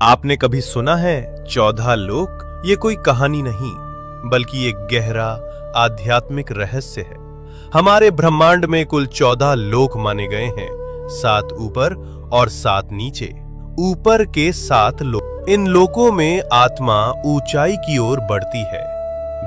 आपने कभी सुना है 14 लोक? ये कोई कहानी नहीं, बल्कि एक गहरा आध्यात्मिक रहस्य है। हमारे ब्रह्मांड में कुल 14 लोक माने गए हैं, 7 ऊपर और 7 नीचे। ऊपर के 7 लोक, इन लोकों में आत्मा ऊंचाई की ओर बढ़ती है,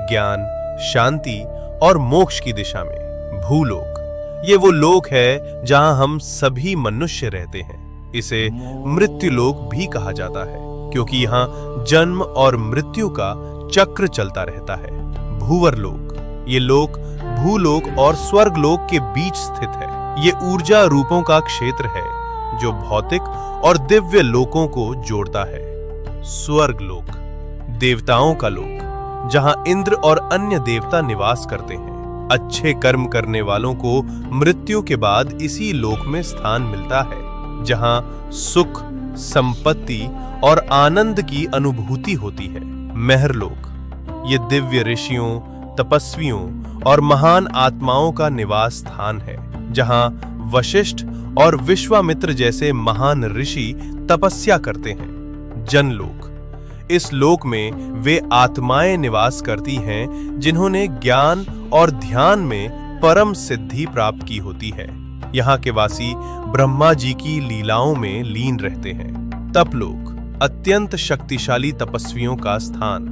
ज्ञान, शांति और मोक्ष की दिशा में। भूलोक, ये वो लोक है जहां हम सभी मनुष्य रहते हैं। इसे मृत्युलोक भी कहा जाता है, क्योंकि यहाँ जन्म और मृत्यु का चक्र चलता रहता है। भूवरलोक, ये लोक भूलोक और स्वर्गलोक के बीच स्थित है। ये ऊर्जा रूपों का क्षेत्र है जो भौतिक और दिव्य लोकों को जोड़ता है। स्वर्गलोक, देवताओं का लोक, जहां इंद्र और अन्य देवता निवास करते हैं। अच्छे कर्म करने वालों को मृत्यु के बाद इसी लोक में स्थान मिलता है, जहां सुख, संपत्ति और आनंद की अनुभूति होती है। महरलोक, ये दिव्य ऋषियों, तपस्वियों और महान आत्माओं का निवास स्थान है, जहां वशिष्ठ और विश्वामित्र जैसे महान ऋषि तपस्या करते हैं। जनलोक, इस लोक में वे आत्माएं निवास करती हैं जिन्होंने ज्ञान और ध्यान में परम सिद्धि प्राप्त की होती है। यहाँ के वासी ब्रह्मा जी की लीलाओं में लीन रहते हैं। तपलोक, अत्यंत शक्तिशाली तपस्वियों का स्थान,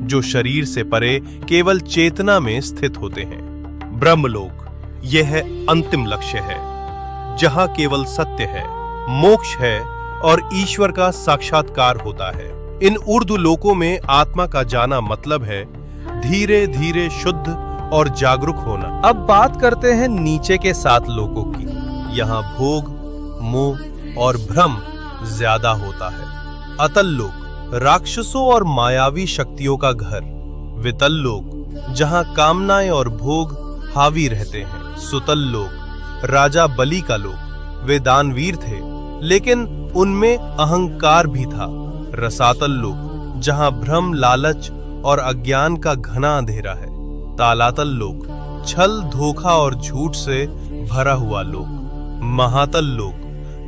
जो शरीर से परे केवल चेतना में स्थित होते हैं। ब्रह्मलोक, यह है अंतिम लक्ष्य है, जहां केवल सत्य है, मोक्ष है और ईश्वर का साक्षात्कार होता है। इन ऊर्ध्व लोकों में आत्मा का जाना मतलब है धीरे धीरे शुद्ध और जागरूक होना। अब बात करते हैं नीचे के 7 लोकों की। यहाँ भोग, मोह और भ्रम ज्यादा होता है। अतल लोक, राक्षसों और मायावी शक्तियों का घर। वितल लोक, जहाँ कामनाएं और भोग हावी रहते हैं। सुतल लोक, राजा बलि का लोक। वे दानवीर थे, लेकिन उनमें अहंकार भी था। रसातल लोक, जहाँ भ्रम, लालच और अज्ञान का घना अंधेरा है। तालातल लोक, छल, धोखा और झूठ से भरा हुआ लोक। महातल लोक,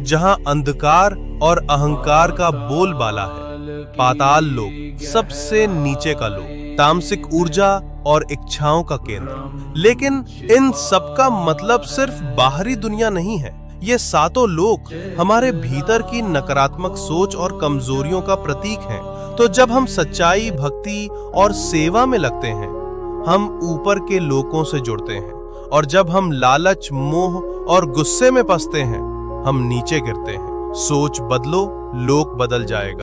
जहां अंधकार और अहंकार का बोलबाला है। पाताल लोक, सबसे नीचे का लोक, तामसिक ऊर्जा और इच्छाओं का केंद्र। लेकिन इन सब का मतलब सिर्फ बाहरी दुनिया नहीं है। ये 7 लोक हमारे भीतर की नकारात्मक सोच और कमजोरियों का प्रतीक हैं। तो जब हम सच्चाई, भक्ति और सेवा में लगते हैं, हम ऊपर के लोकों से जुड़ते हैं, और जब हम लालच, मोह और गुस्से में फंसते हैं, हम नीचे गिरते हैं। सोच बदलो, लोक बदल जाएगा।